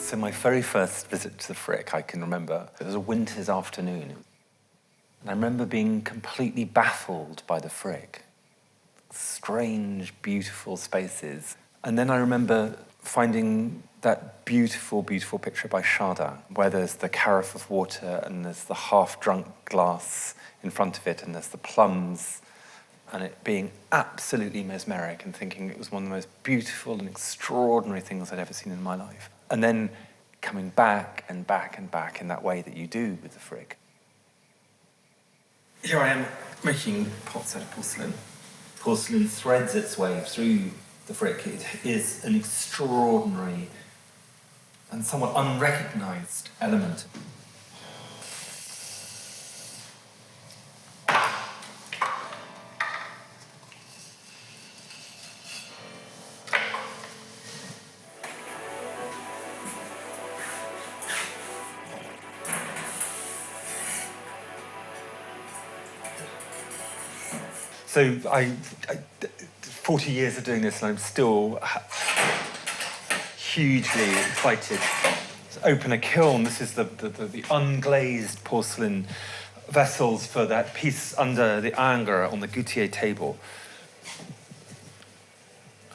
So my very first visit to the Frick, I can remember, it was a winter's afternoon. And I remember being completely baffled by the Frick. Strange, beautiful spaces. And then I remember finding that beautiful, beautiful picture by Chardin, where there's the carafe of water and there's the half-drunk glass in front of it and there's the plums, and it being absolutely mesmeric and thinking it was one of the most beautiful and extraordinary things I'd ever seen in my life. And then coming back and back and back in that way that you do with the Frick. Here I am making pots out of porcelain. Porcelain threads its way through the Frick. It is an extraordinary and somewhat unrecognised element. So 40 years of doing this and I'm still hugely excited to open a kiln. This is the unglazed porcelain vessels for that piece under the Ingres on the Goutier table.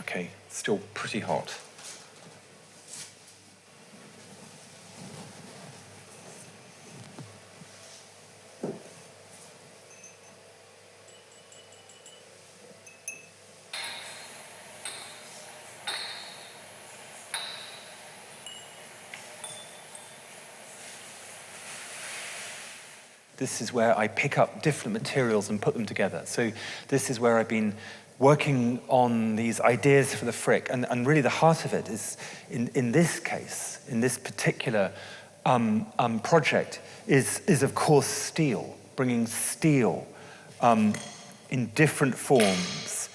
Okay, still pretty hot. This is where I pick up different materials and put them together. So this is where I've been working on these ideas for the Frick. And really the heart of it is, in this case, in this particular project, is of course steel, bringing steel in different forms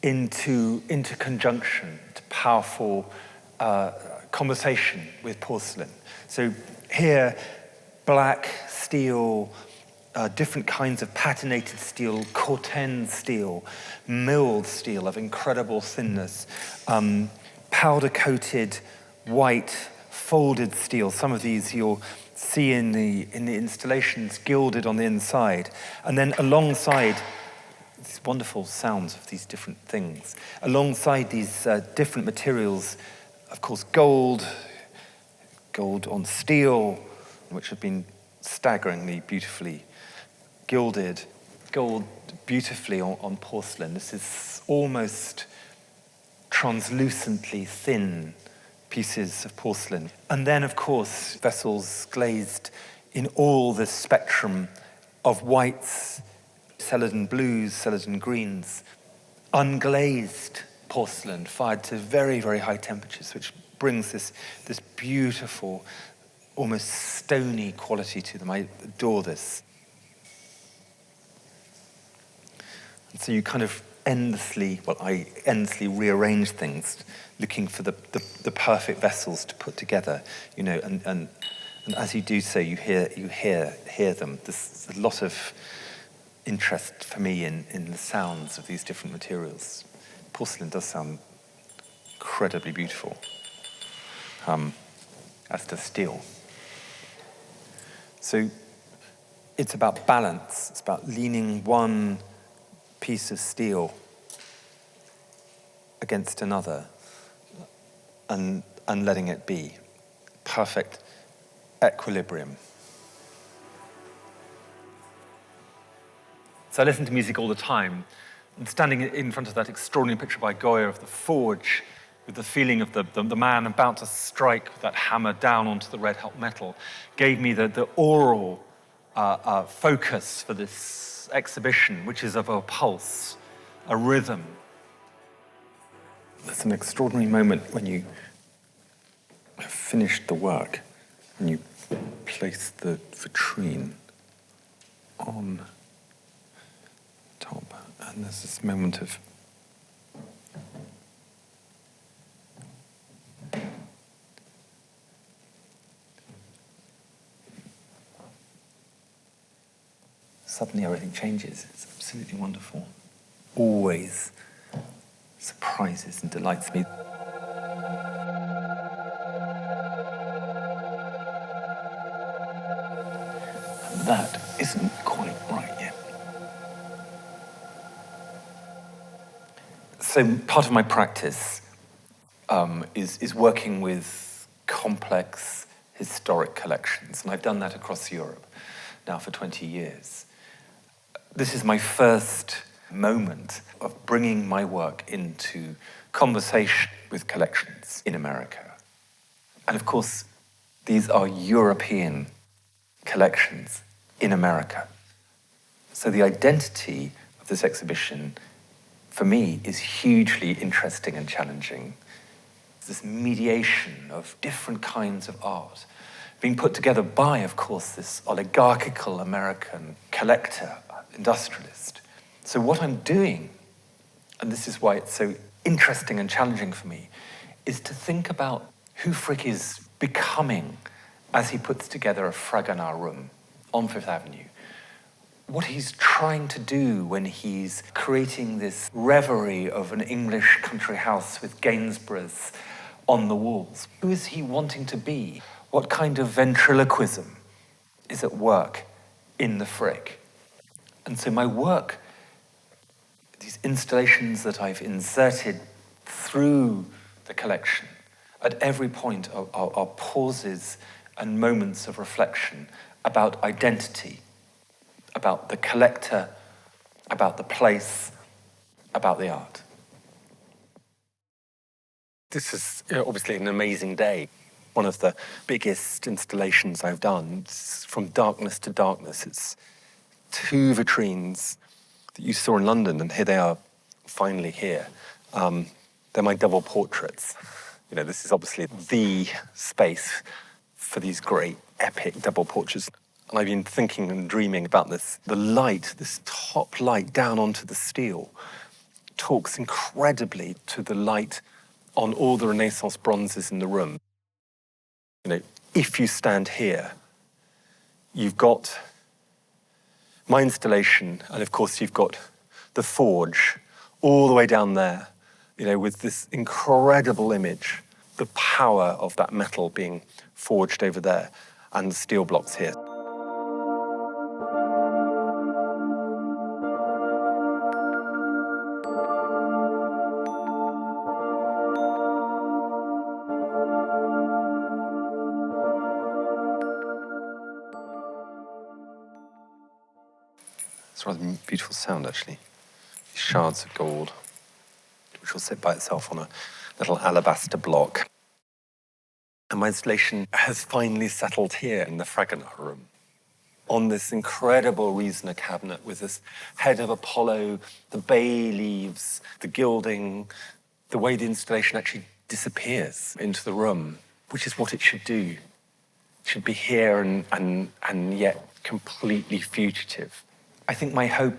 into conjunction, to powerful conversation with porcelain. So here, black steel, different kinds of patinated steel, corten steel, milled steel of incredible thinness, powder-coated white folded steel. Some of these you'll see in the installations gilded on the inside. And then alongside these wonderful sounds of these different things, alongside these different materials, of course, gold on steel, which have been staggeringly beautifully gilded, gold beautifully on porcelain. This is almost translucently thin pieces of porcelain. And then, of course, vessels glazed in all this spectrum of whites, celadon blues, celadon greens, unglazed porcelain fired to very, very high temperatures, which brings this beautiful, almost stony quality to them. I adore this. And so you kind of I endlessly rearrange things, looking for the perfect vessels to put together, you know, and as you do so, you hear them. There's a lot of interest for me in the sounds of these different materials. Porcelain does sound incredibly beautiful, as does steel. So it's about balance. It's about leaning one piece of steel against another and letting it be. Perfect equilibrium. So I listen to music all the time, and standing in front of that extraordinary picture by Goya of the forge, with the feeling of the man about to strike with that hammer down onto the red hot metal, gave me the oral focus for this exhibition, which is of a pulse, a rhythm. It's an extraordinary moment when you have finished the work and you place the vitrine on top, and there's this moment of suddenly everything changes. It's absolutely wonderful. Always surprises and delights me. that isn't quite right yet. So part of my practice is working with complex historic collections, and I've done that across Europe now for 20 years. This is my first moment of bringing my work into conversation with collections in America. And of course, these are European collections in America. So the identity of this exhibition, for me, is hugely interesting and challenging. This mediation of different kinds of art being put together by, of course, this oligarchical American collector, industrialist. So what I'm doing, and this is why it's so interesting and challenging for me, is to think about who Frick is becoming as he puts together a Fragonard room on Fifth Avenue. What he's trying to do when he's creating this reverie of an English country house with Gainsboroughs on the walls. Who is he wanting to be? What kind of ventriloquism is at work in the Frick? And so my work, these installations that I've inserted through the collection, at every point are pauses and moments of reflection about identity, about the collector, about the place, about the art. This is obviously an amazing day. One of the biggest installations I've done. It's from darkness to darkness. It's 2 vitrines that you saw in London, and here they are finally here. They're my double portraits. You know, this is obviously the space for these great epic double portraits. And I've been thinking and dreaming about this. The light, this top light down onto the steel, talks incredibly to the light on all the Renaissance bronzes in the room. You know, if you stand here, you've got my installation, and of course you've got the forge all the way down there, you know, with this incredible image, the power of that metal being forged over there, and the steel blocks here. It's a rather beautiful sound, actually. These shards of gold, which will sit by itself on a little alabaster block. And my installation has finally settled here in the Fragonard room, on this incredible Riesner cabinet with this head of Apollo, the bay leaves, the gilding, the way the installation actually disappears into the room, which is what it should do. It should be here and yet completely fugitive. I think my hope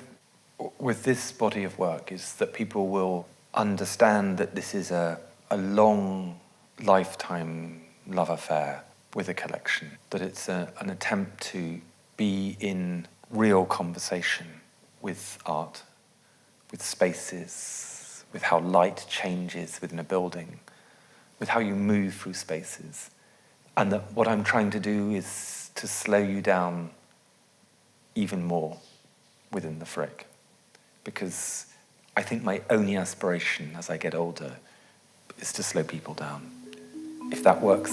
with this body of work is that people will understand that this is a long lifetime love affair with a collection, that it's an attempt to be in real conversation with art, with spaces, with how light changes within a building, with how you move through spaces. And that what I'm trying to do is to slow you down even more within the Frick. Because I think my only aspiration as I get older is to slow people down. If that works,